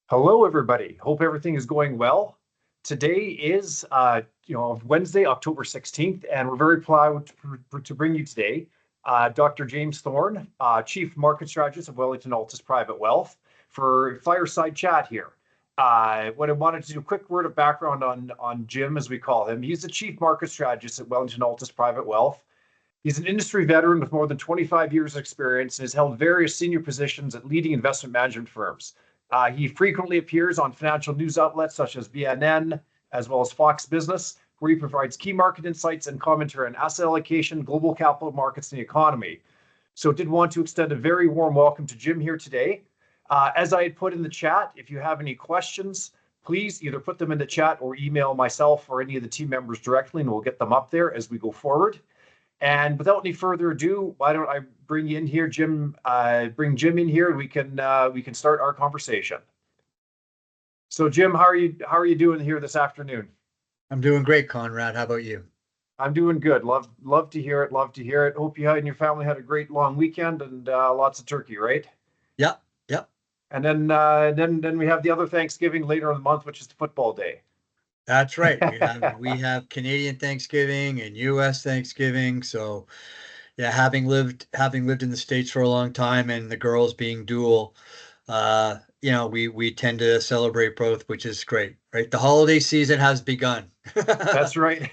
Hello, everybody. Hope everything is going well. Today is, Wednesday, October 16th, and we're very proud to bring you today Dr. James Thorne, Chief Market Strategist of Wellington Altus Private Wealth, for fireside chat here. What I wanted to do, a quick word of background on Jim, as we call him. He's the Chief Market Strategist at Wellington Altus Private Wealth. He's an industry veteran with more than 25 years of experience and has held various senior positions at leading investment management firms. He frequently appears on financial news outlets such as BNN, as well as Fox Business, where he provides key market insights and commentary on asset allocation, global capital markets, and the economy. So did want to extend a very warm welcome to Jim here today. As I had put in the chat, if you have any questions, please either put them in the chat or email myself or any of the team members directly, and we'll get them up there as we go forward. And without any further ado, why don't I bring you in here, Jim? Bring Jim in here, and we can start our conversation. So, Jim, how are you doing here this afternoon? I'm doing great, Conrad. How about you? I'm doing good. Love to hear it. Love to hear it. Hope you and your family had a great long weekend and lots of turkey, right? Yep, yep. And then we have the other Thanksgiving later in the month, which is the football day. That's right. We have Canadian Thanksgiving and U.S. Thanksgiving. So yeah, having lived in the States for a long time and the girls being dual, we tend to celebrate both, which is great, right? The holiday season has begun. That's right.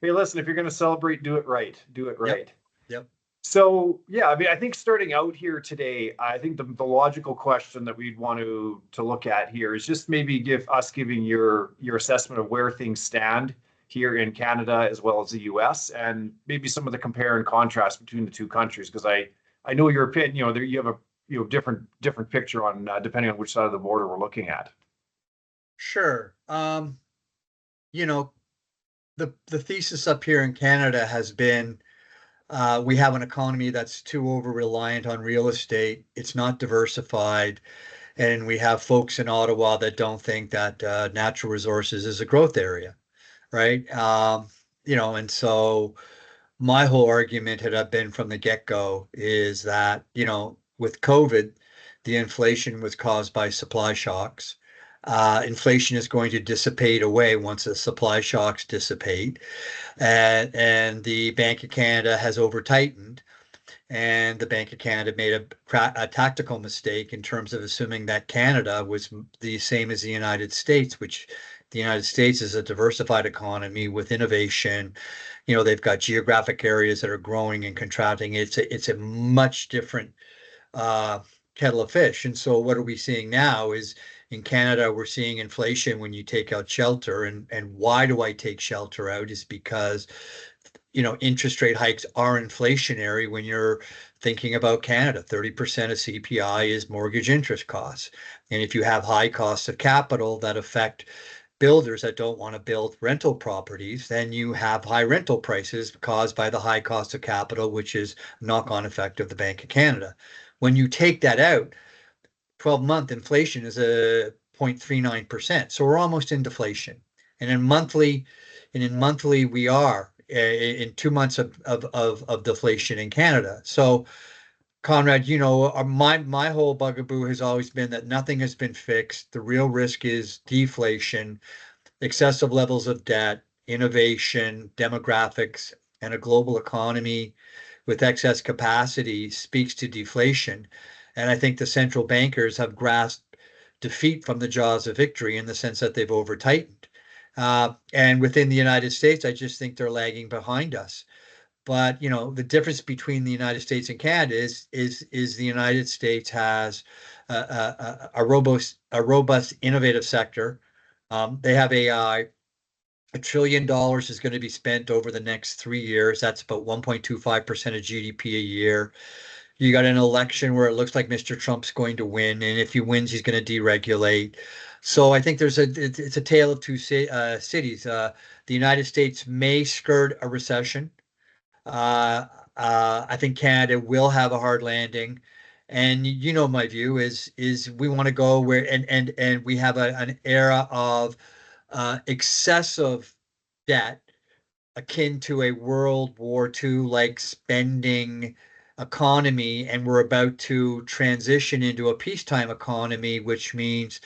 Hey, listen, if you're going to celebrate, do it right. Do it Yep, right. yep. So yeah, I mean, I think starting out here today, I think the logical question that we'd want to look at here is just maybe giving your assessment of where things stand here in Canada as well as the U.S. and maybe some of the compare and contrast between the two countries, because I know your opinion. There you have a different picture on depending on which side of the border we're looking at. Sure. You know, the thesis up here in Canada has been we have an economy that's too over reliant on real estate. It's not diversified. And we have folks in Ottawa that don't think that natural resources is a growth area, right? And so my whole argument had been from the get-go is that, with COVID, the inflation was caused by supply shocks. Inflation is going to dissipate away once the supply shocks dissipate. And the Bank of Canada has over tightened, and the Bank of Canada made a tactical mistake in terms of assuming that Canada was the same as the United States, which the United States is a diversified economy with innovation. They've got geographic areas that are growing and contracting. It's a much different uh, kettle of fish. And so what are we seeing now is in Canada, we're seeing inflation when you take out shelter. And why do I take shelter out is because interest rate hikes are inflationary when you're thinking about Canada. 30% of CPI is mortgage interest costs. And if you have high costs of capital that affect builders that don't want to build rental properties, then you have high rental prices caused by the high cost of capital, which is knock-on effect of the Bank of Canada. When you take that out, 12-month inflation is a 0.39%. So we're almost in deflation. And in monthly we are in 2 months of deflation in Canada. So Conrad, my whole bugaboo has always been that nothing has been fixed. The real risk is deflation, excessive levels of debt, innovation, demographics, and a global economy with excess capacity speaks to deflation. And I think the central bankers have grasped defeat from the jaws of victory in the sense that they've over tightened. And within the United States, I just think they're lagging behind us. But the difference between the United States and Canada is the United States has a robust innovative sector. They have AI. $1 trillion is going to be spent over the next 3 years. That's about 1.25% of GDP a year. You got an election where it looks like Mr. Trump's going to win, and if he wins, he's going to deregulate. So I think it's a tale of two cities. The United States may skirt a recession. I think Canada will have a hard landing, and my view is we want to go where and we have an era of excessive debt akin to a World War II like spending economy, and we're about to transition into a peacetime economy, which means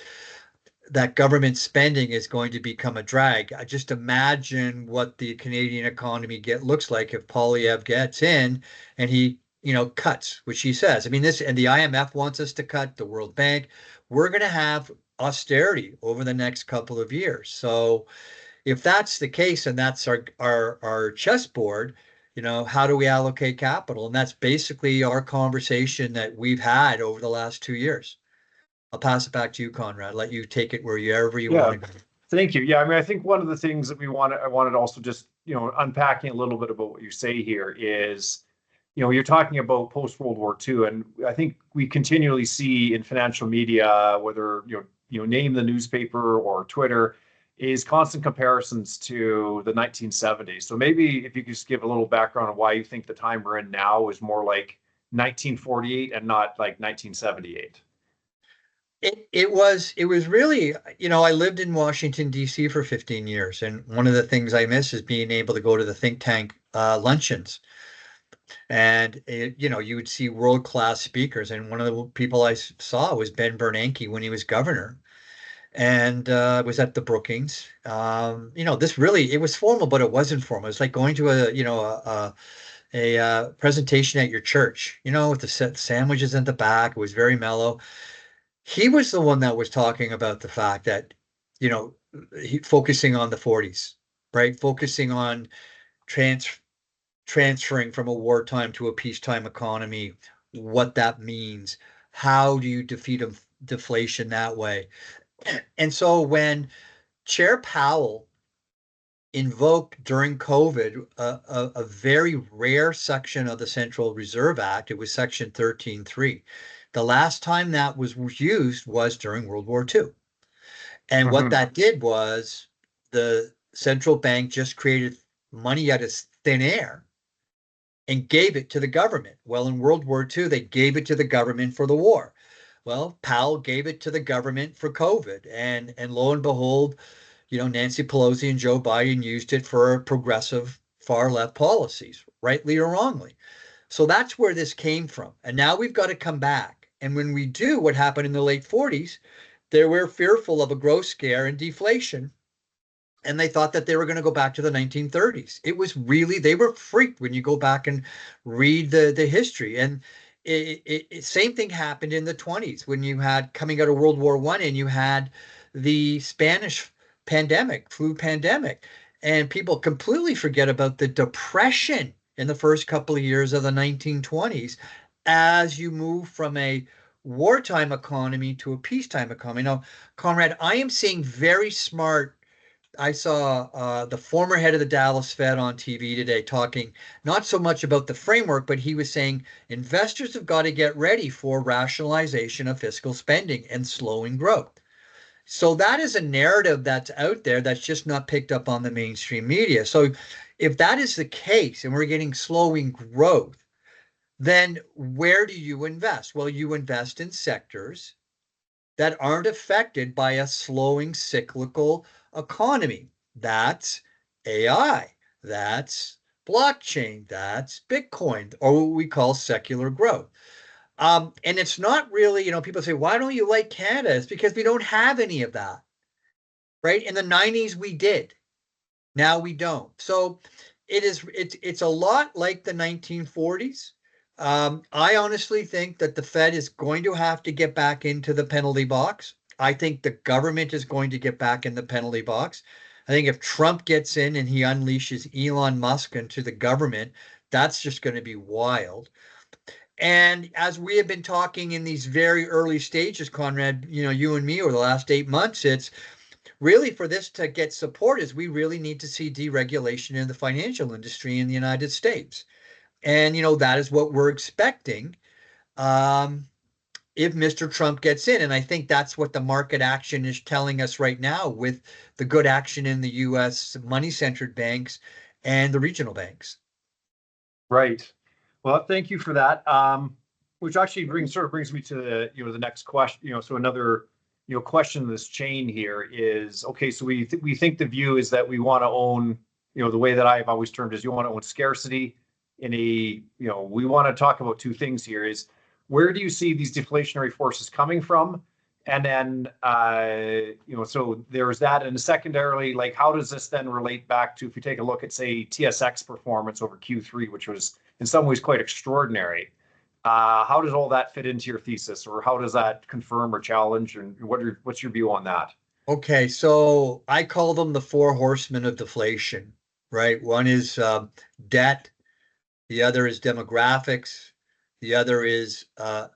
that government spending is going to become a drag. I just imagine what the Canadian economy looks like if Polyev gets in and he, cuts, which he says. I mean, this and the IMF wants us to cut, the World Bank. We're going to have austerity over the next couple of years. So if that's the case and that's our chessboard, how do we allocate capital? And that's basically our conversation that we've had over the last 2 years. I'll pass it back to you, Conrad. Let you take it wherever you Yeah, want to go. thank you. Yeah, I mean, I think one of the things that I wanted also just, unpacking a little bit about what you say here is, you're talking about post-World War II, and I think we continually see in financial media, whether, name the newspaper or Twitter, is constant comparisons to the 1970s. So maybe if you could just give a little background on why you think the time we're in now is more like 1948 and not like 1978. It was really, I lived in Washington, D.C. for 15 years, and one of the things I miss is being able to go to the think tank luncheons. And you would see world-class speakers, and one of the people I saw was Ben Bernanke when he was governor, and was at the Brookings. This really, it was formal, but it wasn't formal. It's like going to a presentation at your church, with the sandwiches in the back. It was very mellow. He was the one that was talking about the fact that, you know, focusing on the 40s, right? Focusing on trans transferring from a wartime to a peacetime economy, what that means. How do you defeat deflation that way? And so when Chair Powell invoked during COVID a very rare section of the Central Reserve Act, it was Section 13.3. The last time that was used was during World War II. And what Mm-hmm. that did was the central bank just created money out of thin air and gave it to the government. Well, in World War II, they gave it to the government for the war. Well, Powell gave it to the government for COVID. And lo and behold, Nancy Pelosi and Joe Biden used it for progressive far left policies, rightly or wrongly. So that's where this came from. And now we've got to come back. And when we do what happened in the late 40s, they were fearful of a growth scare and deflation. And they thought that they were going to go back to the 1930s. It was really, they were freaked when you go back and read the history. And same thing happened in the 20s when you had coming out of World War I and you had the Spanish pandemic, flu pandemic. And people completely forget about the depression in the first couple of years of the 1920s as you move from a wartime economy to a peacetime economy. Now, Conrad, I am seeing very smart. I saw the former head of the Dallas Fed on TV today talking not so much about the framework, but he was saying investors have got to get ready for rationalization of fiscal spending and slowing growth. So that is a narrative that's out there that's just not picked up on the mainstream media. So if that is the case and we're getting slowing growth, then where do you invest? Well, you invest in sectors that aren't affected by a slowing cyclical economy. That's AI, that's blockchain, that's Bitcoin, or what we call secular growth. And it's not really, people say, why don't you like Canada? It's because we don't have any of that, right? In the 90s, we did. Now we don't. So it's a lot like the 1940s. I honestly think that the Fed is going to have to get back into the penalty box. I think the government is going to get back in the penalty box. I think if Trump gets in and he unleashes Elon Musk into the government, that's just going to be wild. And as we have been talking in these very early stages, Conrad, you and me over the last 8 months, it's really for this to get support is we really need to see deregulation in the financial industry in the United States. And, that is what we're expecting if Mr. Trump gets in. And I think that's what the market action is telling us right now with the good action in the U.S. money-centered banks and the regional banks. Right. Well, thank you for that. Which actually brings me to the next question. So another question in this chain here is, okay, so we think the view is that we want to own, the way that I've always termed is you want to own scarcity in we want to talk about two things here is where do you see these deflationary forces coming from? And then, so there's that. And secondarily, like, how does this then relate back to, if you take a look at, say, TSX performance over Q3, which was in some ways quite extraordinary? How does all that fit into your thesis, or how does that confirm or challenge? And what's your view on that? Okay, so I call them the four horsemen of deflation, right? One is debt, the other is demographics, the other is uh,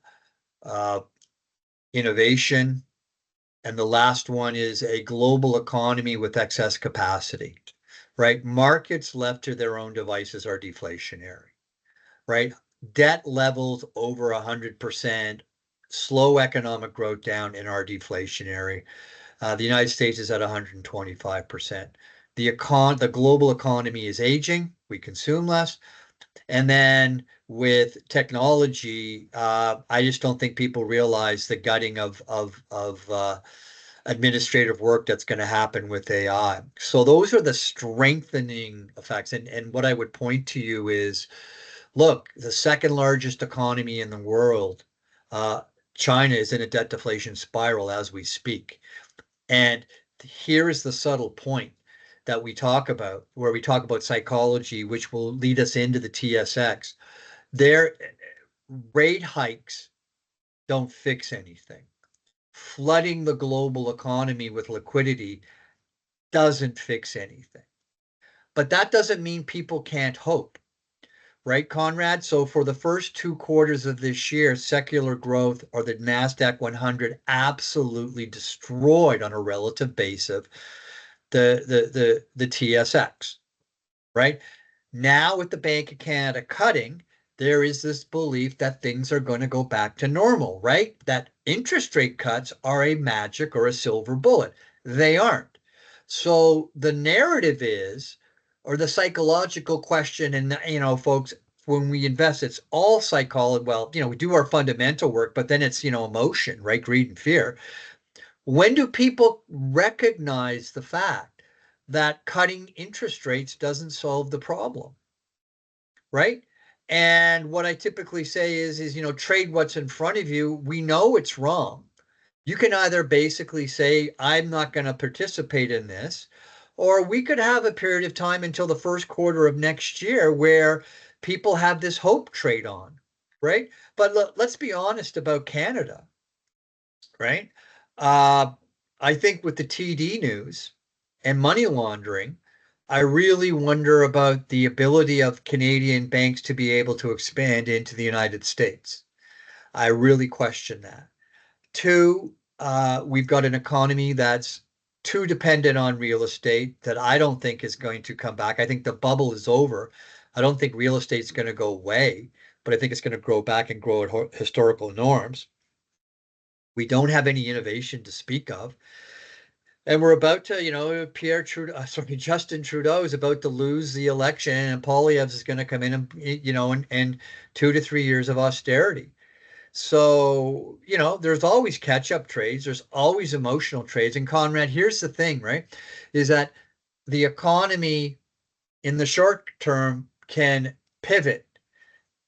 innovation, and the last one is a global economy with excess capacity, right? Markets left to their own devices are deflationary, right? Debt levels over 100%, slow economic growth down and are deflationary. The United States is at 125%. The global economy is aging. We consume less. And then with technology, I just don't think people realize the gutting of administrative work that's going to happen with AI. So those are the strengthening effects. And what I would point to you is, look, the second largest economy in the world, uh, China is in a debt deflation spiral as we speak. And here is the subtle point that we talk about, where we talk about psychology, which will lead us into the TSX. Their rate hikes don't fix anything. Flooding the global economy with liquidity doesn't fix anything. But that doesn't mean people can't hope, right, Conrad? So for the first 2 quarters of this year, secular growth or the NASDAQ 100 absolutely destroyed on a relative basis the TSX, right? Now with the Bank of Canada cutting, there is this belief that things are going to go back to normal, right? That interest rate cuts are a magic or a silver bullet. They aren't. So the narrative is, or the psychological question, and folks, when we invest, it's all psychology. Well, we do our fundamental work, but then it's emotion, right? Greed and fear. When do people recognize the fact that cutting interest rates doesn't solve the problem, right? And what I typically say is trade what's in front of you. We know it's wrong. You can either basically say, I'm not going to participate in this, or we could have a period of time until the first quarter of next year where people have this hope trade on, right? But let's be honest about Canada, right? Uh, I think with the TD news and money laundering, I really wonder about the ability of Canadian banks to be able to expand into the United States. I really question that. Two, we've got an economy that's too dependent on real estate that I don't think is going to come back. I think the bubble is over. I don't think real estate's going to go away, but I think it's going to grow back and grow at historical norms. We don't have any innovation to speak of. And we're about to, Justin Trudeau is about to lose the election, and Poilievre is going to come in and 2 to 3 years of austerity. So, there's always catch-up trades. There's always emotional trades. And Conrad, here's the thing, right? Is that the economy in the short term can pivot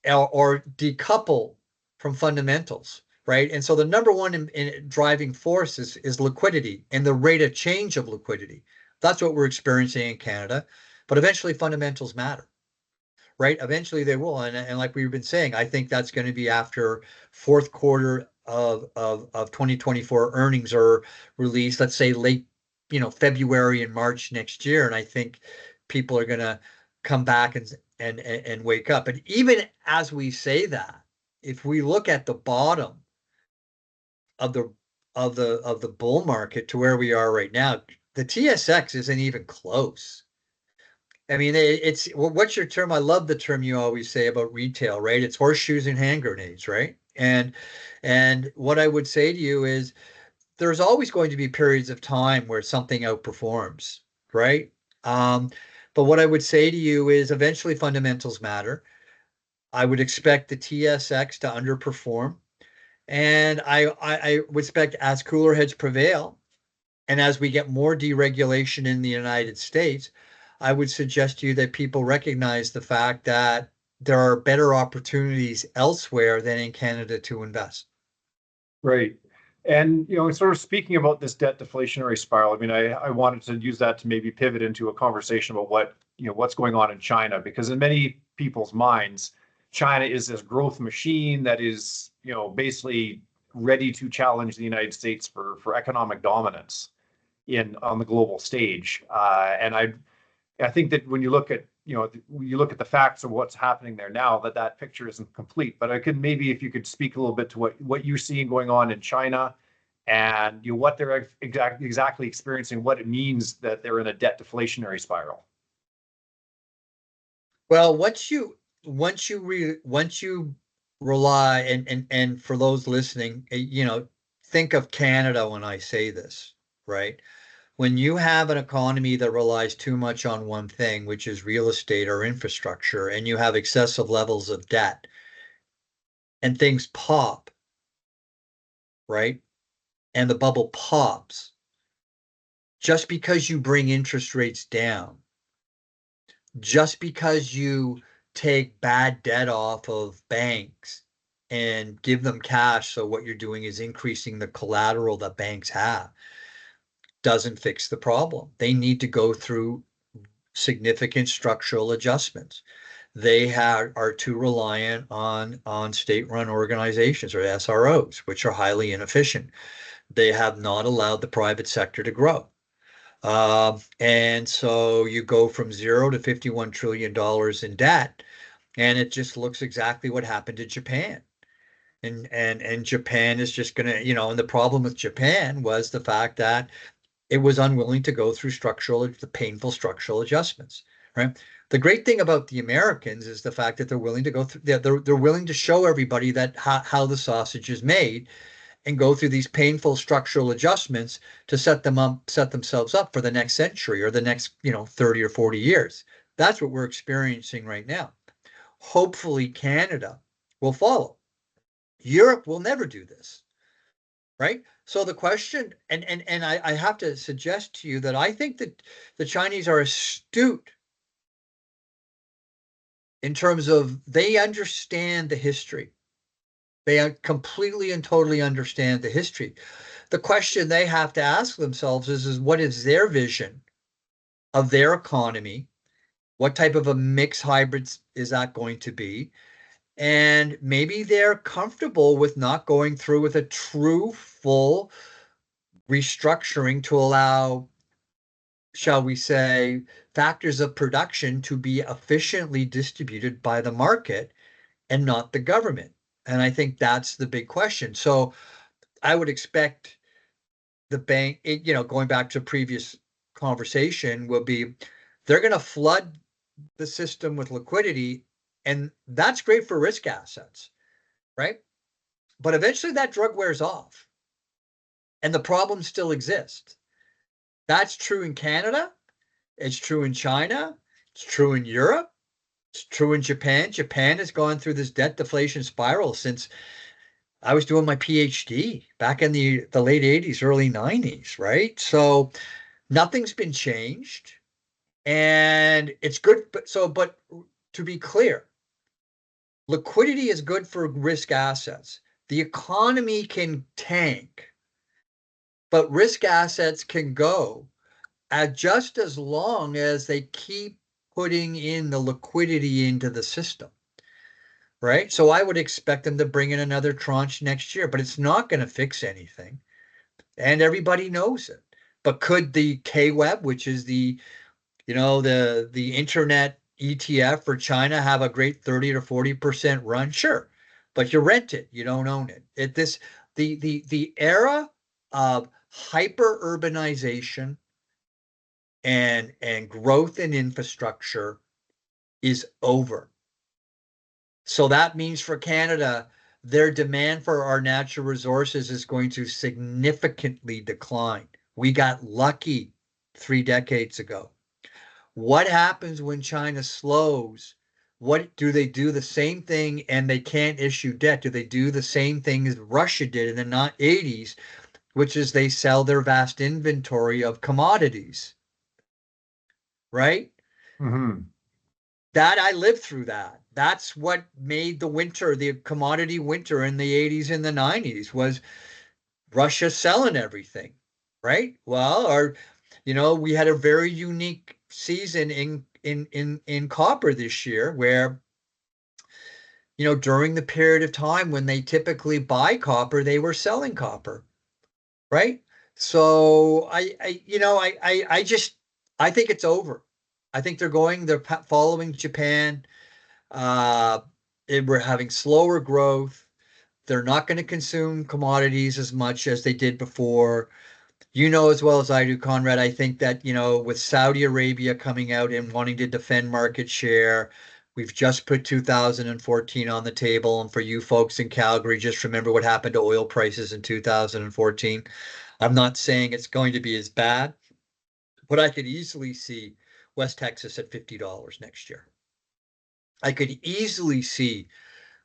or decouple from fundamentals, right? And so the number one in driving force is liquidity and the rate of change of liquidity. That's what we're experiencing in Canada. But eventually fundamentals matter, right? Eventually they will. And like we've been saying, I think that's going to be after fourth quarter of 2024 earnings are released, let's say late, February and March next year. And I think people are going to come back and wake up. And even as we say that, if we look at the bottom of the bull market to where we are right now, the TSX isn't even close. I mean, it's what's your term? I love the term you always say about retail, right? It's horseshoes and hand grenades, right? And what I would say to you is there's always going to be periods of time where something outperforms, right? Um, but what I would say to you is eventually fundamentals matter. I would expect the TSX to underperform. And I would expect as cooler heads prevail, and as we get more deregulation in the United States, I would suggest to you that people recognize the fact that there are better opportunities elsewhere than in Canada to invest. Right. And, sort of speaking about this debt deflationary spiral, I mean, I wanted to use that to maybe pivot into a conversation about what's going on in China, because in many people's minds, China is this growth machine that is, basically ready to challenge the United States for economic dominance on the global stage. And I think that when you look at the facts of what's happening there now, that picture isn't complete. But I could maybe, if you could speak a little bit to what you're seeing going on in China, and what they're exactly experiencing, what it means that they're in a debt deflationary spiral. Well, once you rely, and for those listening, think of Canada when I say this, right? When you have an economy that relies too much on one thing, which is real estate or infrastructure, and you have excessive levels of debt and things pop, right? And the bubble pops, just because you bring interest rates down, just because you take bad debt off of banks and give them cash, so what you're doing is increasing the collateral that banks have, doesn't fix the problem. They need to go through significant structural adjustments. They are too reliant on state-run organizations, or SROs, which are highly inefficient. They have not allowed the private sector to grow. And so you go from zero to $51 trillion in debt, and it just looks exactly what happened to Japan. And Japan is just gonna, and the problem with Japan was the fact that it was unwilling to go through the painful structural adjustments, right? The great thing about the Americans is the fact that they're willing to go through, they're willing to show everybody that how the sausage is made, and go through these painful structural adjustments to set themselves up for the next century, or the next, 30 or 40 years. That's what we're experiencing right now. Hopefully Canada will follow. Europe will never do this, right? So the question, and I have to suggest to you that I think that the Chinese are astute in terms of they understand the history. They completely and totally understand the history. The question they have to ask themselves is what is their vision of their economy? What type of a mixed hybrid is that going to be? And maybe they're comfortable with not going through with a true full restructuring to allow, shall we say, factors of production to be efficiently distributed by the market and not the government. And I think that's the big question. So I would expect the bank, going back to a previous conversation, will be they're going to flood the system with liquidity, and that's great for risk assets, right? But eventually that drug wears off, and the problem still exists. That's true in Canada. It's true in China. It's true in Europe. It's true in Japan. Japan has gone through this debt deflation spiral since I was doing my PhD back in the late 80s, early 90s, right? So nothing's been changed, and it's good. But to be clear, liquidity is good for risk assets. The economy can tank, but risk assets can go at just as long as they keep putting in the liquidity into the system, right? So I would expect them to bring in another tranche next year, but it's not going to fix anything, and everybody knows it. But could the KWEB, which is the internet ETF for China, have a great 30 to 40% run? Sure, but you rent it, you don't own it. The era of hyper urbanization and growth in infrastructure is over. So that means for Canada, their demand for our natural resources is going to significantly decline. We got lucky 3 decades ago. What happens when China slows? What do they do the same thing and they can't issue debt? Do they do the same thing as Russia did in the 80s, which is they sell their vast inventory of commodities, right? Mm-hmm. That I lived through that. That's what made the winter, the commodity winter in the 80s and the 90s, was Russia selling everything, right? Well, we had a very unique season in copper this year where, during the period of time when they typically buy copper, they were selling copper, right? So I think it's over. I think they're following Japan. Uh, we're having slower growth. They're not going to consume commodities as much as they did before. You know as well as I do, Conrad, I think that, with Saudi Arabia coming out and wanting to defend market share, we've just put 2014 on the table. And for you folks in Calgary, just remember what happened to oil prices in 2014. I'm not saying it's going to be as bad, but I could easily see West Texas at $50 next year. I could easily see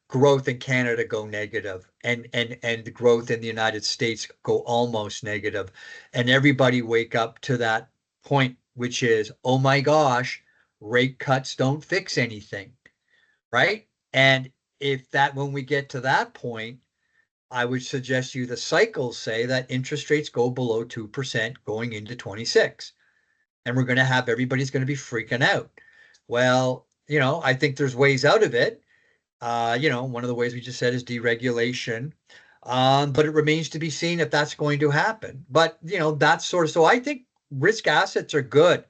growth in Canada go negative and the growth in the United States go almost negative, and everybody wake up to that point, which is, oh my gosh, rate cuts don't fix anything, right? And if that when we get to that point, I would suggest you the cycles say that interest rates go below 2% going into 26, and we're going to have everybody's going to be freaking out. Well, I think there's ways out of it. One of the ways we just said is deregulation. But it remains to be seen if that's going to happen. But, that's sort of, so I think risk assets are good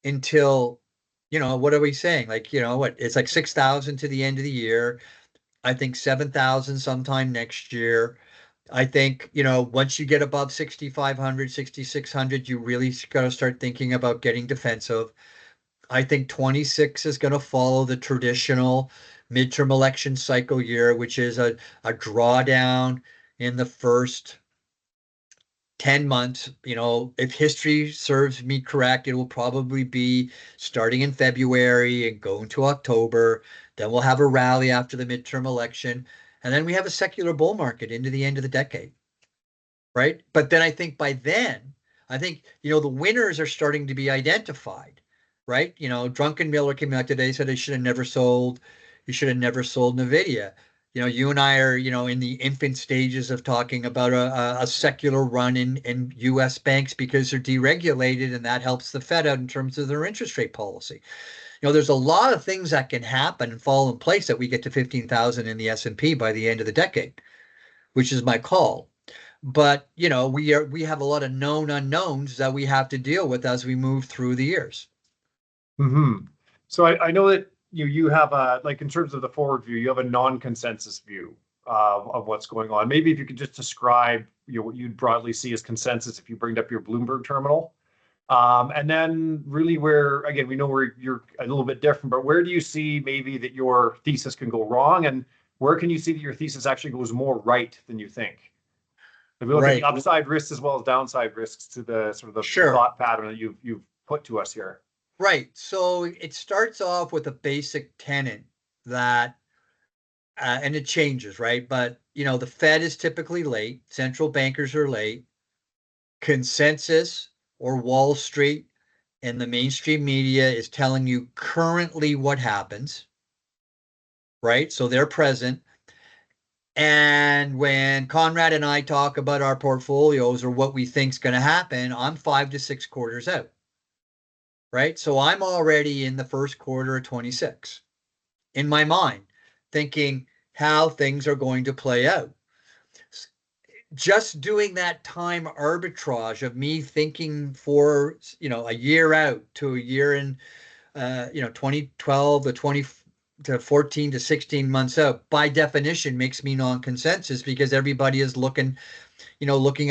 until, what are we saying? Like, it's like 6,000 to the end of the year. I think 7,000 sometime next year. I think, once you get above 6,500, 6,600, you really got to start thinking about getting defensive. I think 26 is going to follow the traditional midterm election cycle year, which is a drawdown in the first 10 months. If history serves me correct, it will probably be starting in February and going to October. Then we'll have a rally after the midterm election. And then we have a secular bull market into the end of the decade, right? But then I think by then, the winners are starting to be identified, right? Drunken Miller came out today, said he should have never sold, Nvidia. You and I are, in the infant stages of talking about a secular run in U.S. banks because they're deregulated, and that helps the Fed out in terms of their interest rate policy. There's a lot of things that can happen and fall in place that we get to 15,000 in the S&P by the end of the decade, which is my call. But we have a lot of known unknowns that we have to deal with as we move through the years. Mm-hmm. So I know that you have like in terms of the forward view, you have a non-consensus view of what's going on. Maybe if you could just describe what you'd broadly see as consensus if you bring up your Bloomberg terminal. And then really where, again, we know where you're a little bit different, but where do you see maybe that your thesis can go wrong, and where can you see that your thesis actually goes more right than you think? If we look at the Right. upside risks as well as downside risks to the sort of the Sure. thought pattern that you've put to us here. Right. So it starts off with a basic tenet that, and it changes, right? But, the Fed is typically late, central bankers are late, consensus or Wall Street and the mainstream media is telling you currently what happens, right? So they're present. And when Conrad and I talk about our portfolios or what we think is going to happen, I'm 5 to 6 quarters out, right? So I'm already in the first quarter of 26 in my mind, thinking how things are going to play out. Just doing that time arbitrage of me thinking for, a year out to a year in, 2012 to 14 to 16 months out, by definition, makes me non-consensus because everybody is looking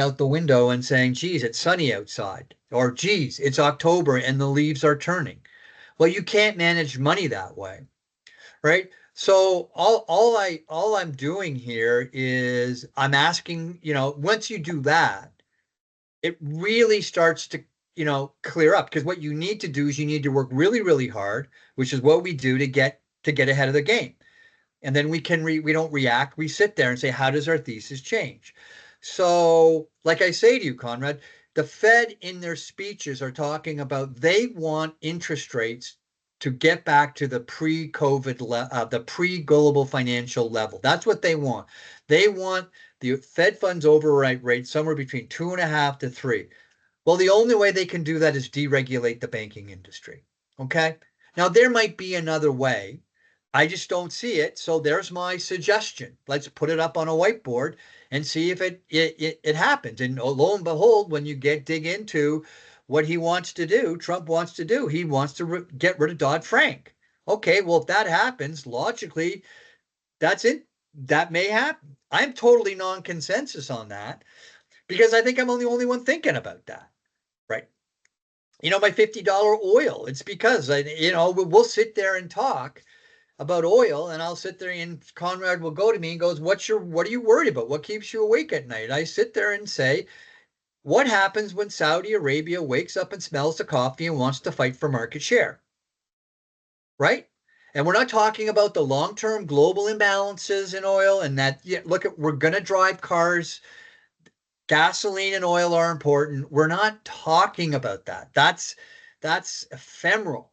out the window and saying, geez, it's sunny outside, or geez, it's October and the leaves are turning. Well, you can't manage money that way, right? So all I'm doing here is I'm asking, once you do that, it really starts to, clear up, because what you need to do is you need to work really, really hard, which is what we do to get ahead of the game. And then we don't react. We sit there and say, how does our thesis change? So, like I say to you, Conrad, the Fed in their speeches are talking about they want interest rates to get back to the the pre-global financial level. That's what they want. They want the Fed funds override rate somewhere between 2.5 to 3. Well, the only way they can do that is deregulate the banking industry. Okay. Now, there might be another way. I just don't see it. So there's my suggestion. Let's put it up on a whiteboard and see if it happens. And lo and behold, when you dig into what he wants to do, Trump wants to do, he wants to get rid of Dodd-Frank. Okay, well, if that happens, logically, that's it. That may happen. I'm totally non-consensus on that because I think I'm the only one thinking about that. Right. My $50 oil, it's because we'll sit there and talk about oil, and I'll sit there and Conrad will go to me and goes, what are you worried about? What keeps you awake at night? I sit there and say, what happens when Saudi Arabia wakes up and smells the coffee and wants to fight for market share? Right? And we're not talking about the long-term global imbalances in oil and that, we're going to drive cars. Gasoline and oil are important. We're not talking about that. That's ephemeral,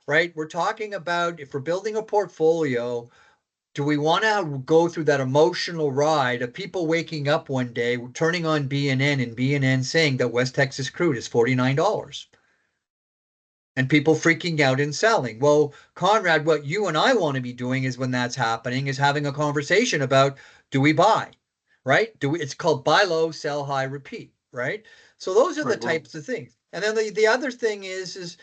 right? We're talking about if we're building a portfolio, do we want to go through that emotional ride of people waking up one day, turning on BNN and BNN saying that West Texas crude is $49 and people freaking out and selling? Well, Conrad, what you and I want to be doing is when that's happening is having a conversation about, do we buy? Right? It's called buy low, sell high, repeat, right? So those are the Right. types of things. And then the other thing is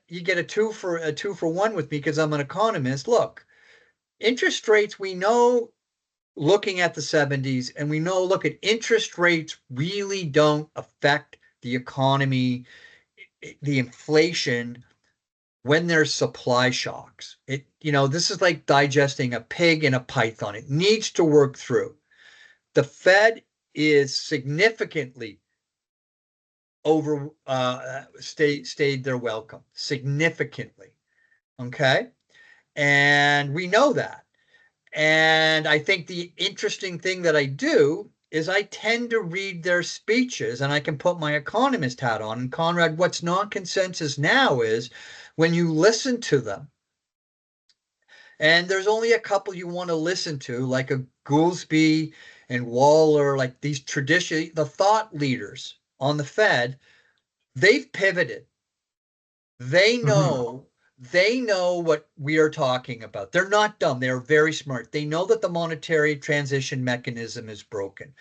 you get a two for one with me because I'm an economist. Look, interest rates, we know, looking at the 70s, and we know, look, at interest rates really don't affect the economy, the inflation, when there's supply shocks. This is like digesting a pig in a python. It needs to work through. The Fed is significantly stayed their welcome, significantly. Okay. And we know that. And I think the interesting thing that I do is I tend to read their speeches and I can put my economist hat on. And Conrad, what's not consensus now is when you listen to them, and there's only a couple you want to listen to, like a Goolsbee and Waller, like these the thought leaders on the Fed, they've pivoted. They Mhm. know they know what we are talking about. They're not dumb. They're very smart. They know that the monetary transition mechanism is broken.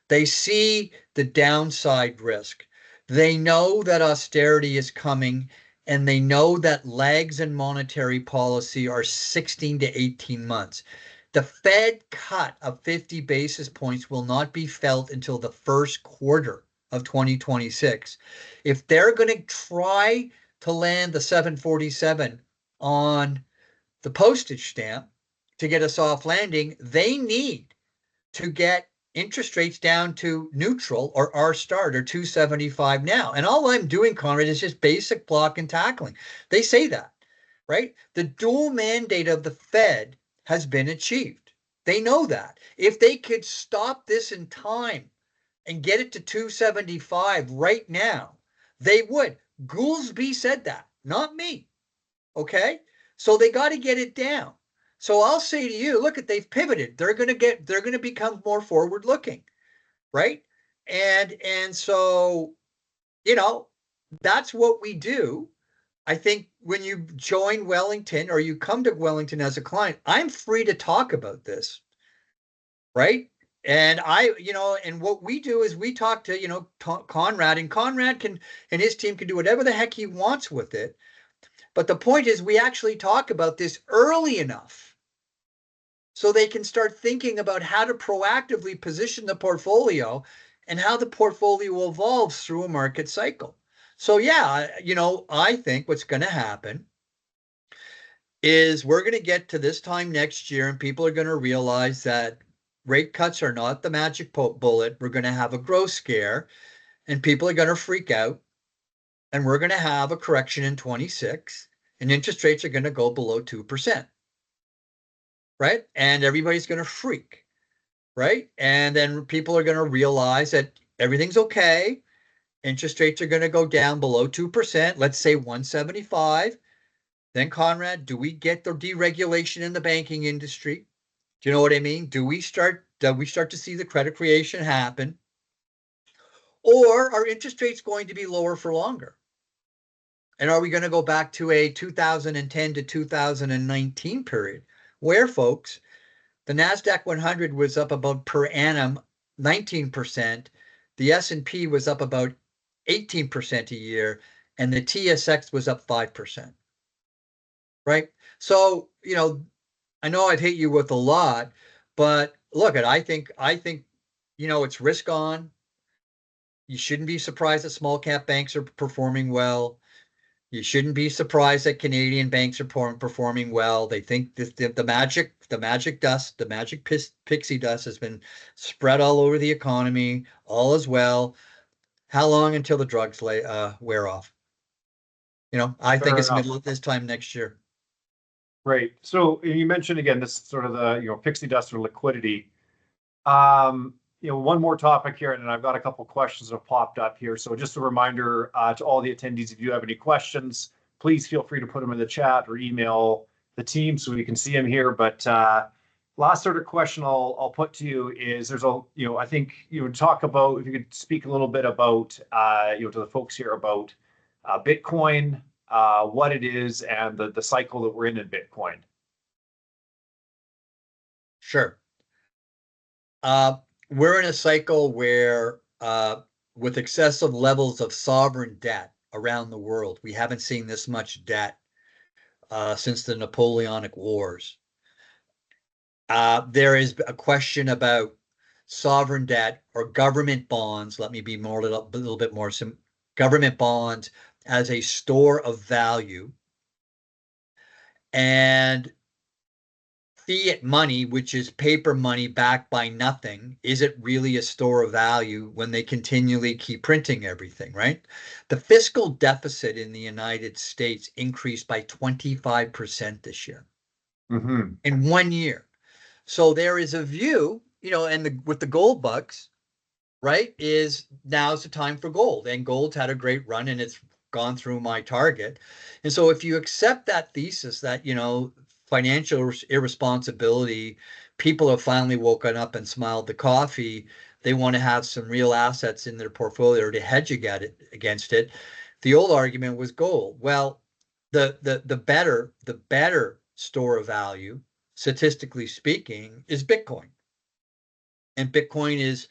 They see the downside risk. They know that austerity is coming, and they know that lags in monetary policy are 16 to 18 months. The Fed cut of 50 basis points will not be felt until the first quarter of 2026. If they're going to try to land the 747 on the postage stamp to get a soft landing, they need to get interest rates down to neutral or R start or 275 now. And all I'm doing, Conrad, is just basic block and tackling. They say that, right? The dual mandate of the Fed has been achieved. They know that. If they could stop this in time and get it to 275 right now, they would. Goolsbee said that, not me. Okay. So they got to get it down. So I'll say to you, look, at they've pivoted. They're going to become more forward looking, right? And so, you know, that's what we do. I think when you join Wellington or you come to Wellington as a client, I'm free to talk about this, right? And and what we do is we talk to, Conrad, and Conrad and his team can do whatever the heck he wants with it. But the point is, we actually talk about this early enough so they can start thinking about how to proactively position the portfolio and how the portfolio evolves through a market cycle. So, yeah, I think what's going to happen is we're going to get to this time next year and people are going to realize that rate cuts are not the magic bullet. We're going to have a growth scare and people are going to freak out and we're going to have a correction in 26 and interest rates are going to go below 2%, right? And everybody's going to freak, right? And then people are going to realize that everything's okay. Interest rates are going to go down below 2%, let's say 175. Then, Conrad, do we get the deregulation in the banking industry? Do you know what I mean? Do we start to see the credit creation happen? Or are interest rates going to be lower for longer? And are we going to go back to a 2010 to 2019 period where, folks, the NASDAQ 100 was up about per annum 19%, the S&P was up about 18% a year, and the TSX was up 5%, right? So, I know I'd hit you with a lot, but look, I think it's risk on. You shouldn't be surprised that small cap banks are performing well. You shouldn't be surprised that Canadian banks are performing well. They think the magic dust, the magic pixie dust has been spread all over the economy. All is well. How long until the drugs wear off? I think Fair it's enough. middle of this time next year. Right. So you mentioned again this sort of the pixie dust or liquidity. One more topic here, and then I've got a couple questions that have popped up here. So just a reminder to all the attendees, if you have any questions, please feel free to put them in the chat or email the team so we can see them here. But last sort of question I'll put to you is I think talk about if you could speak a little bit about to the folks here about Bitcoin, what it is, and the cycle that we're in Bitcoin. Sure. We're in a cycle where, with excessive levels of sovereign debt around the world, we haven't seen this much debt since the Napoleonic Wars. There is a question about sovereign debt or government bonds. Let me be a little bit more government bonds as a store of value, and fiat money, which is paper money backed by nothing. Is it really a store of value when they continually keep printing everything, right? The fiscal deficit in the United States increased by 25% this year in 1 year. So there is a view, and with the gold bugs, right, is now's the time for gold. And gold's had a great run and it's gone through my target. And so if you accept that thesis that, financial irresponsibility, people have finally woken up and smiled the coffee, they want to have some real assets in their portfolio to hedge against it. The old argument was gold. Well, the better store of value, statistically speaking, is Bitcoin. And Bitcoin is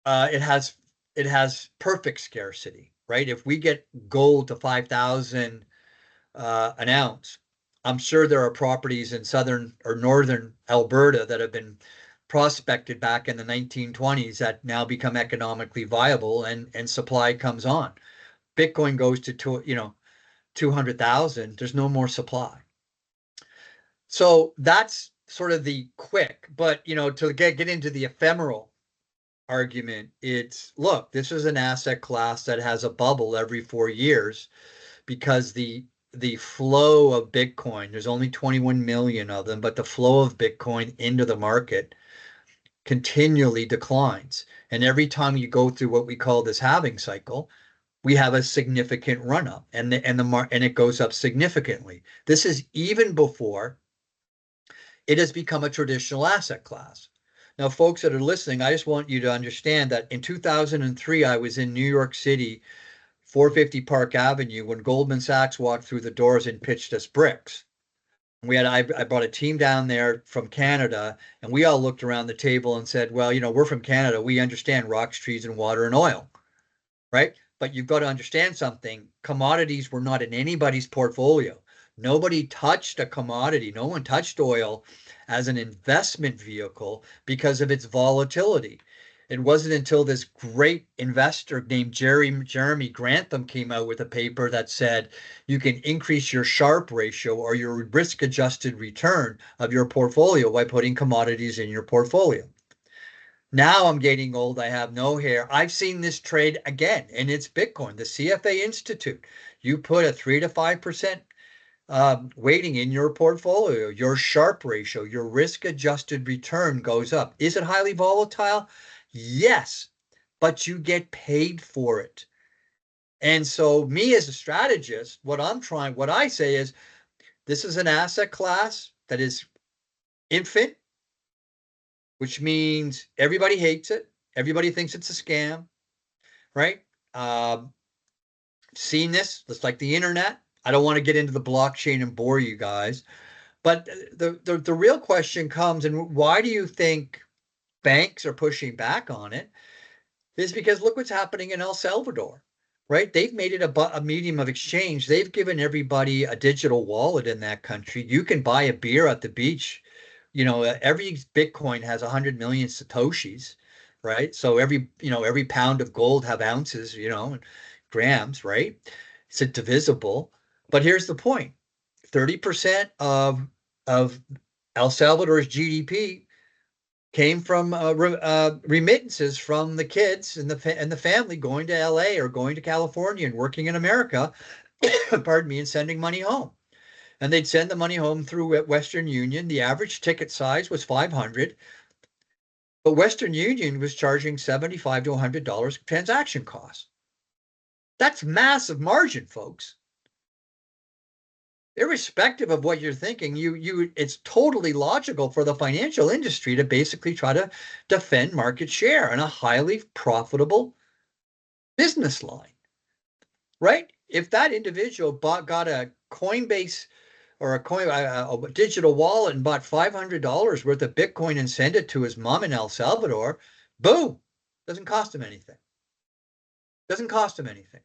it has perfect scarcity, right? If we get gold to 5,000 an ounce, I'm sure there are properties in southern or northern Alberta that have been prospected back in the 1920s that now become economically viable, and supply comes on. Bitcoin goes to 200,000. There's no more supply. So that's sort of the quick, but to get into the ephemeral argument, look, this is an asset class that has a bubble every 4 years because the flow of Bitcoin, there's only 21 million of them, but the flow of Bitcoin into the market continually declines. And every time you go through what we call this halving cycle, we have a significant run up, and it goes up significantly. This is even before it has become a traditional asset class. Now, folks that are listening, I just want you to understand that in 2003, I was in New York City, 450 Park Avenue, when Goldman Sachs walked through the doors and pitched us bricks. I brought a team down there from Canada, and we all looked around the table and said, well, we're from Canada. We understand rocks, trees, and water and oil, right? But you've got to understand something. Commodities were not in anybody's portfolio. Nobody touched a commodity. No one touched oil as an investment vehicle because of its volatility. It wasn't until this great investor named Jeremy Grantham came out with a paper that said you can increase your Sharpe ratio or your risk adjusted return of your portfolio by putting commodities in your portfolio. Now I'm getting old. I have no hair. I've seen this trade again, and it's Bitcoin. The CFA Institute. You put a 3 to 5% weighting in your portfolio, your Sharpe ratio, your risk adjusted return goes up. Is it highly volatile? Yes, but you get paid for it. And so me as a strategist, what I say is this is an asset class that is infant, which means everybody hates it. Everybody thinks it's a scam, right? Um, Seen this, just like the internet. I don't want to get into the blockchain and bore you guys, but the real question comes, and why do you think banks are pushing back on it? Is because look what's happening in El Salvador, right? They've made it a medium of exchange. They've given everybody a digital wallet in that country. You can buy a beer at the beach. Every Bitcoin has 100 million Satoshis, right? So every pound of gold have ounces, grams, right? It's divisible. But here's the point. 30% of El Salvador's GDP came from remittances from the kids and the family going to LA or going to California and working in America, pardon me, and sending money home. And they'd send the money home through Western Union. The average ticket size was 500, but Western Union was charging $75 to $100 transaction costs. That's massive margin, folks. Irrespective of what you're thinking, it's totally logical for the financial industry to basically try to defend market share in a highly profitable business line, right? If that individual got a Coinbase or a digital wallet and bought $500 worth of Bitcoin and sent it to his mom in El Salvador, boom, doesn't cost him anything. Doesn't cost him anything.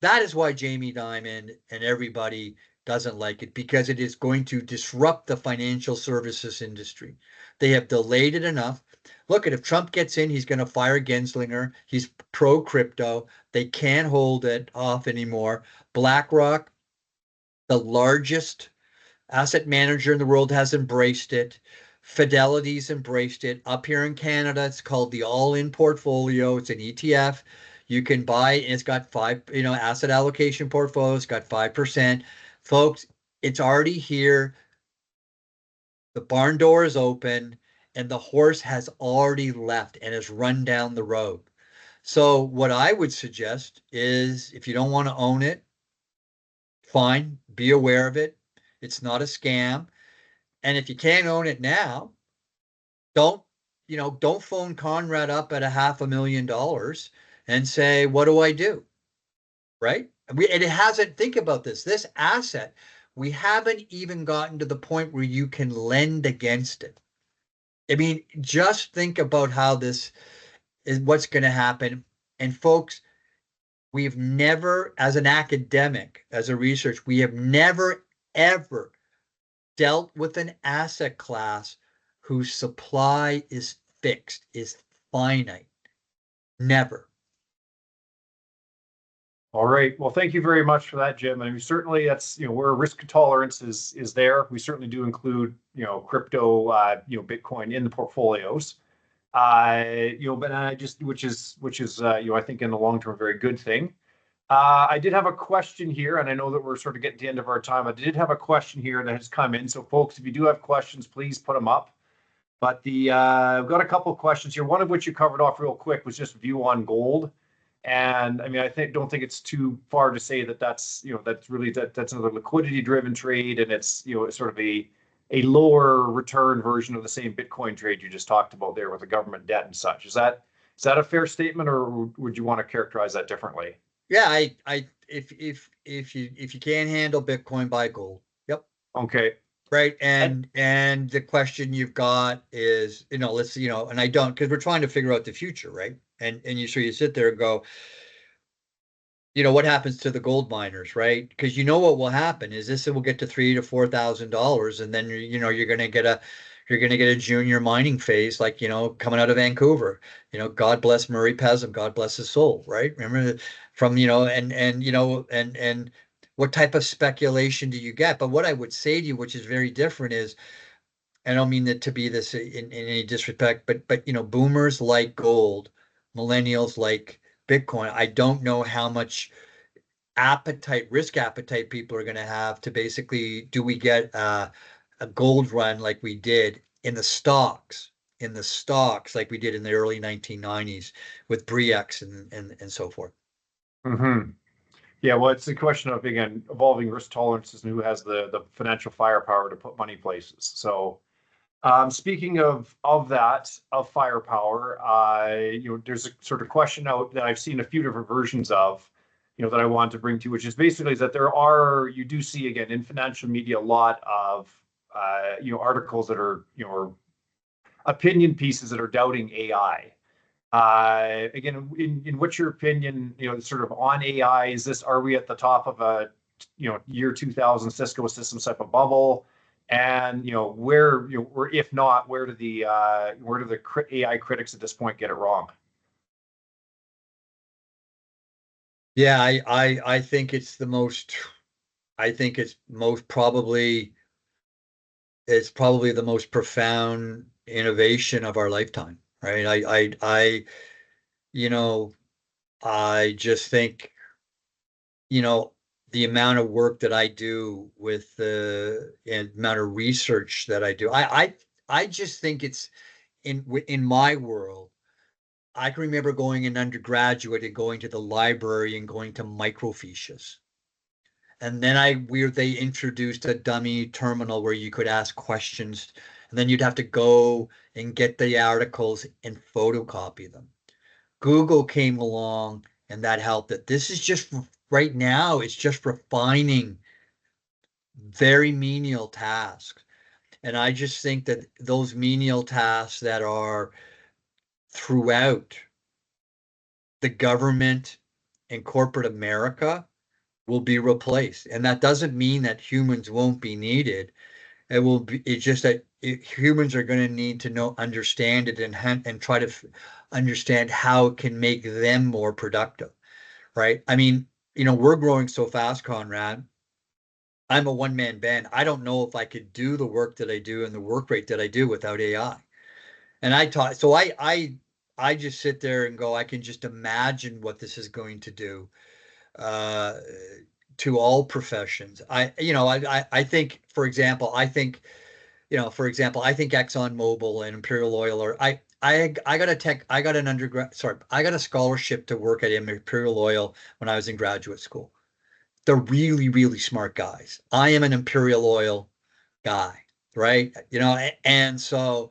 That is why Jamie Dimon and everybody doesn't like it, because it is going to disrupt the financial services industry. They have delayed it enough. Look at if Trump gets in, he's going to fire Genslinger. He's pro crypto. They can't hold it off anymore. BlackRock, the largest asset manager in the world, has embraced it. Fidelity's embraced it. Up here in Canada, it's called the All-In Portfolio. It's an ETF. You can buy, and it's got asset allocation portfolio. It's got 5%. Folks, it's already here. The barn door is open, and the horse has already left and has run down the road. So what I would suggest is if you don't want to own it, fine, be aware of it. It's not a scam. And if you can't own it now, don't, don't phone Conrad up at $500,000 and say, what do I do? Right? And it hasn't, think about this asset, we haven't even gotten to the point where you can lend against it. I mean, just think about how this is, what's going to happen. And folks, we've never, as an academic, as a research, we have never, ever dealt with an asset class whose supply is fixed, is finite. Never. All right. Well, thank you very much for that, Jim. And certainly that's, where risk tolerance is there. We certainly do include, crypto, Bitcoin in the portfolios. But I just, which is, I think in the long term, a very good thing. I did have a question here, and I know that we're sort of getting to the end of our time. I did have a question here that has come in. So folks, if you do have questions, please put them up. But I've got a couple of questions here. One of which you covered off real quick was just view on gold. And I mean, don't think it's too far to say that that's that's another liquidity driven trade, and it's sort of a lower return version of the same Bitcoin trade you just talked about there with the government debt and such. Is that a fair statement, or would you want to characterize that differently? Yeah, if you can't handle Bitcoin, buy gold. Yep. Okay. Right. And And the question you've got is, let's, and I don't, because we're trying to figure out the future, right? And you sit there and go, what happens to the gold miners, right? Because what will happen is this will get to $3,000 to $4,000, and then you're gonna get a junior mining phase, like coming out of Vancouver. God bless Murray Pesum, God bless his soul, right? Remember from and what type of speculation do you get? But what I would say to you, which is very different, is I don't mean that to be this in any disrespect, but boomers like gold, millennials like Bitcoin. I don't know how much risk appetite people are going to have to basically, do we get a gold run like we did in the stocks like we did in the early 1990s with Bre-X and so forth. Hmm. Yeah, well, it's a question of, again, evolving risk tolerances and who has the financial firepower to put money places. So, speaking of that, of firepower, there's a sort of question out that I've seen a few different versions of, that I want to bring to, which is basically is that you do see again in financial media a lot of, articles that are, or opinion pieces that are doubting AI. Again, in what's your opinion, sort of on AI? Are we at the top of a, year 2000 Cisco systems type of bubble? And, or if not, where do the AI critics at this point get it wrong? Yeah, I think I think it's probably the most profound innovation of our lifetime, right? You know, I just think, you know, the amount of work that I do with the amount of research that I do, I just think it's in my world. I can remember going in undergraduate and going to the library and going to microfiches. And then they introduced a dummy terminal where you could ask questions, and then you'd have to go and get the articles and photocopy them. Google came along and that helped it. This is just right now, it's just refining very menial tasks. And I just think that those menial tasks that are throughout the government and corporate America will be replaced. And that doesn't mean that humans won't be needed. It's just that humans are going to need to understand it and try to understand how it can make them more productive, right? I mean, we're growing so fast, Conrad. I'm a one-man band. I don't know if I could do the work that I do and the work rate that I do without AI. And I just sit there and go, I can just imagine what this is going to do uh, to all professions. I think, for example, I think ExxonMobil and Imperial Oil are, I got an undergrad, sorry, I got a scholarship to work at Imperial Oil when I was in graduate school. They're really, really smart guys. I am an Imperial Oil guy, right? And so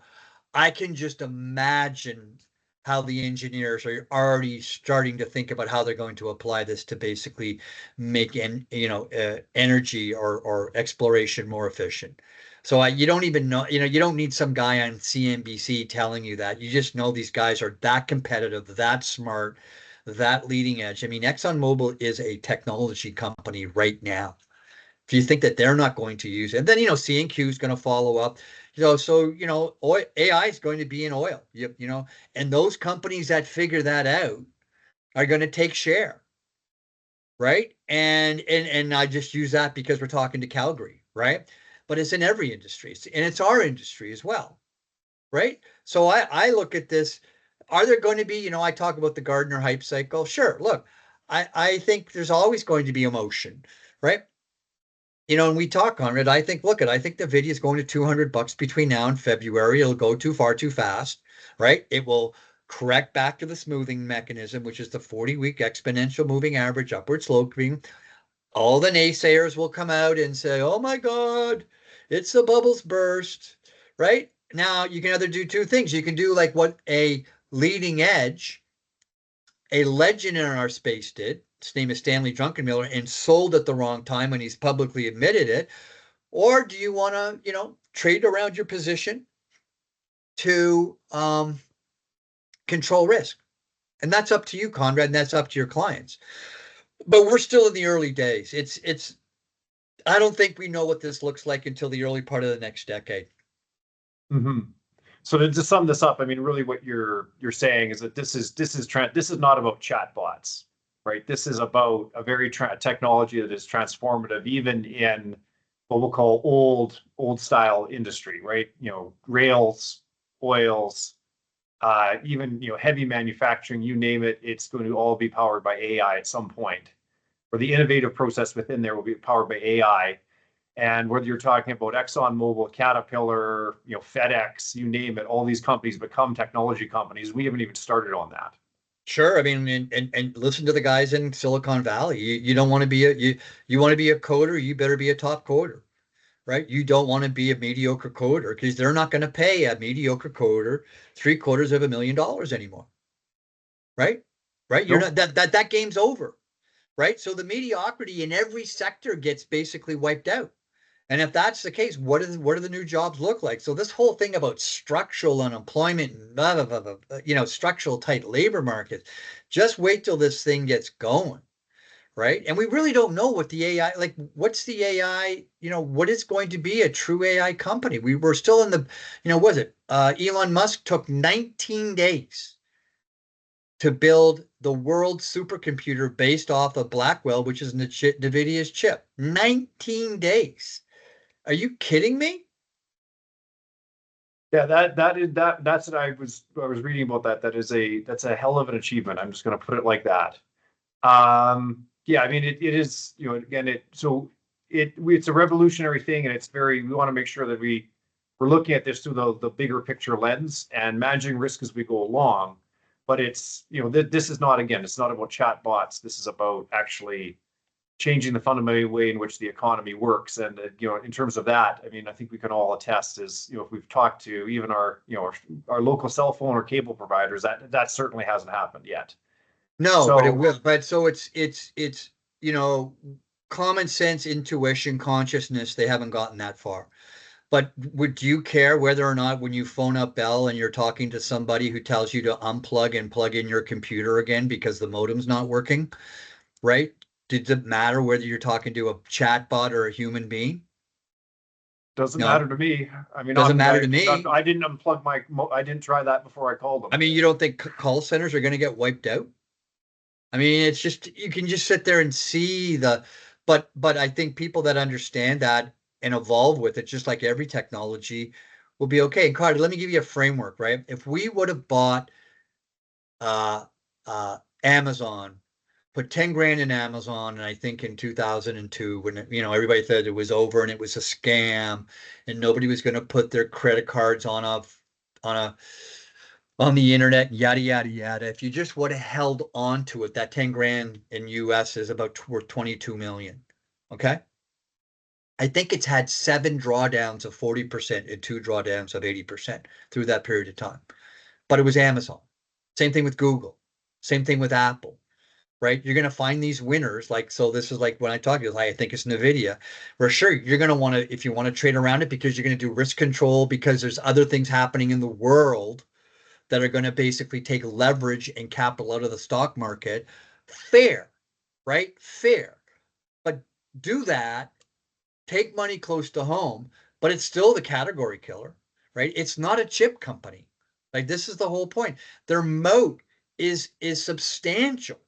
I can just imagine how the engineers are already starting to think about how they're going to apply this to basically make energy or exploration more efficient. So you don't even know, you don't need some guy on CNBC telling you that. You just know these guys are that competitive, that smart, that leading edge. I mean, ExxonMobil is a technology company right now. If you think that they're not going to use it, and then C&Q is going to follow up. AI is going to be in oil. And those companies that figure that out are going to take share, right? And I just use that because we're talking to Calgary, right? But it's in every industry, and it's our industry as well, right? So I look at this. Are there going to be, I talk about the Gardner hype cycle. Sure. Look, I think there's always going to be emotion, right? And we talk on it. I think the video is going to $200 between now and February. It'll go too far too fast, right? It will correct back to the smoothing mechanism, which is the 40-week exponential moving average upward sloping. All the naysayers will come out and say, oh my God, it's the bubbles burst, right? Now you can either do two things. You can do like what a leading edge, a legend in our space did. His name is Stanley Druckenmiller, and sold at the wrong time when he's publicly admitted it. Or do you want to, trade around your position to control risk? And that's up to you, Conrad, and that's up to your clients. But we're still in the early days. I don't think we know what this looks like until the early part of the next decade. Hmm. So to just sum this up, I mean, really what you're saying is that this is not about chatbots, right? This is about a very technology that is transformative, even in what we'll call old style industry, right? Rails, oils, even heavy manufacturing, you name it, it's going to all be powered by AI at some point, or the innovative process within there will be powered by AI. And whether you're talking about ExxonMobil, Caterpillar, FedEx, you name it, all these companies become technology companies. We haven't even started on that. Sure. I mean, and listen to the guys in Silicon Valley. You don't want to be you want to be a coder, you better be a top coder, right? You don't want to be a mediocre coder because they're not going to pay a mediocre coder $750,000 anymore, right? Right? You're Nope. not that game's over, right? So the mediocrity in every sector gets basically wiped out. And if that's the case, what do the new jobs look like? So this whole thing about structural unemployment and blah, blah, blah, blah, structural tight labor market, just wait till this thing gets going, right? And we really don't know what the AI, like what's the AI, what is going to be a true AI company? We were still in the, was it Elon Musk took 19 days to build the world's supercomputer based off of Blackwell, which is NVIDIA's chip. 19 days. Are you kidding me? Yeah, that's what I was reading about that. That's a hell of an achievement. I'm just going to put it like that. Yeah, I mean it is, again, it's a revolutionary thing, and we want to make sure that we're looking at this through the bigger picture lens and managing risk as we go along. But this is not, again, it's not about chat bots. This is about actually changing the fundamental way in which the economy works. And in terms of that, I mean, I think we can all attest, is if we've talked to even our local cell phone or cable providers, that certainly hasn't happened yet. No, but it So will. But so it's you know common sense, intuition, consciousness. They haven't gotten that far. But would you care whether or not when you phone up Bell and you're talking to somebody who tells you to unplug and plug in your computer again because the modem's not working, right? Did it matter whether you're talking to a chatbot or a human being? doesn't matter No, to me. I mean, doesn't matter to me. I didn't unplug I didn't try that before I called I them. mean, you don't think call centers are going to get wiped out? I mean, it's just you can just sit there and see but I think people that understand that and evolve with it, just like every technology, will be okay. And Carter, let me give you a framework, right? If we would have bought uh Amazon, put 10 grand in Amazon, and I think in 2002, when everybody thought it was over and it was a scam and nobody was going to put their credit cards on a on the internet, yada, yada, yada. If you just would have held on to it, that 10 grand in US is about worth 22 million. Okay. I think it's had 7 drawdowns of 40% and 2 drawdowns of 80% through that period of time. But it was Amazon. Same thing with Google. Same thing with Apple, right? You're going to find these winners. Like, so this is like when I talk to you, I think it's NVIDIA, where sure, you're going to want to, if you want to trade around it because you're going to do risk control because there's other things happening in the world that are going to basically take leverage and capital out of the stock market. Fair, right? Fair. But do that, take money close to home, but it's still the category killer, right? It's not a chip company. Like this is the whole point. Their moat is substantial,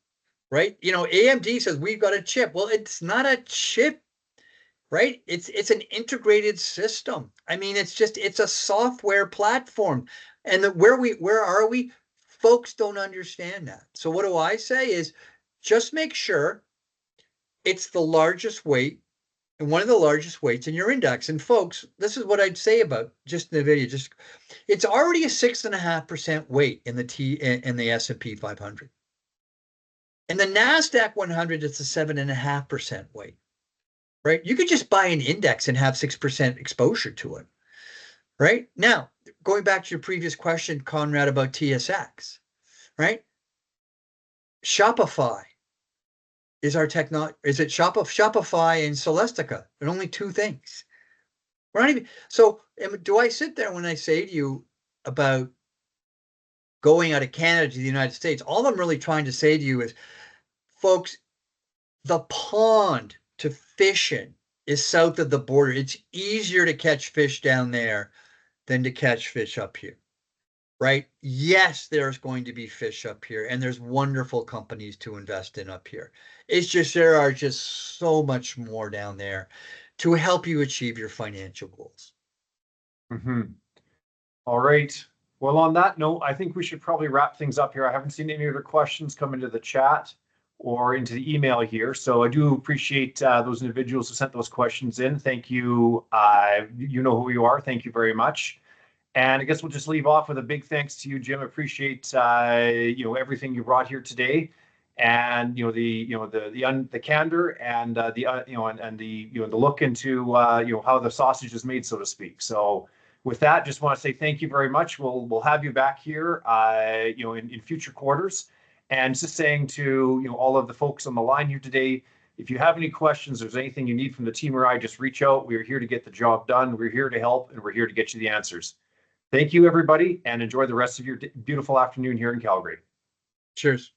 right? AMD says we've got a chip. Well, it's not a chip, right? It's an integrated system. I mean, it's a software platform. And where are we? Folks don't understand that. So what do I say is just make sure it's the largest weight and one of the largest weights in your index. And folks, this is what I'd say about just NVIDIA. Just it's already a 6.5% weight in the S&P 500. And the NASDAQ 100, it's a 7.5% weight, right? You could just buy an index and have 6% exposure to it, right? Now, going back to your previous question, Conrad, about TSX, right? Shopify is our technology. Is it Shopify and Celestica? And only two things. We're not even so. Do I sit there when I say to you about going out of Canada to the United States? All I'm really trying to say to you is, folks, the pond to fish in is south of the border. It's easier to catch fish down there than to catch fish up here, right? Yes, there's going to be fish up here, and there's wonderful companies to invest in up here. It's just there are just so much more down there to help you achieve your financial goals. Mhm. All right. Well, on that note, I think we should probably wrap things up here. I haven't seen any other questions come into the chat or into the email here. So I do appreciate those individuals who sent those questions in. Thank you. You know who you are. Thank you very much. And I guess we'll just leave off with a big thanks to you, Jim. Appreciate everything you brought here today, and the candor and the and the the look into how the sausage is made, so to speak. So with that, just want to say thank you very much. We'll have you back here in future quarters. And just saying to all of the folks on the line here today, if you have any questions, there's anything you need from the team or I, just reach out. We're here to get the job done. We're here to help, and we're here to get you the answers. Thank you, everybody, and enjoy the rest of your beautiful afternoon here in Calgary. Cheers.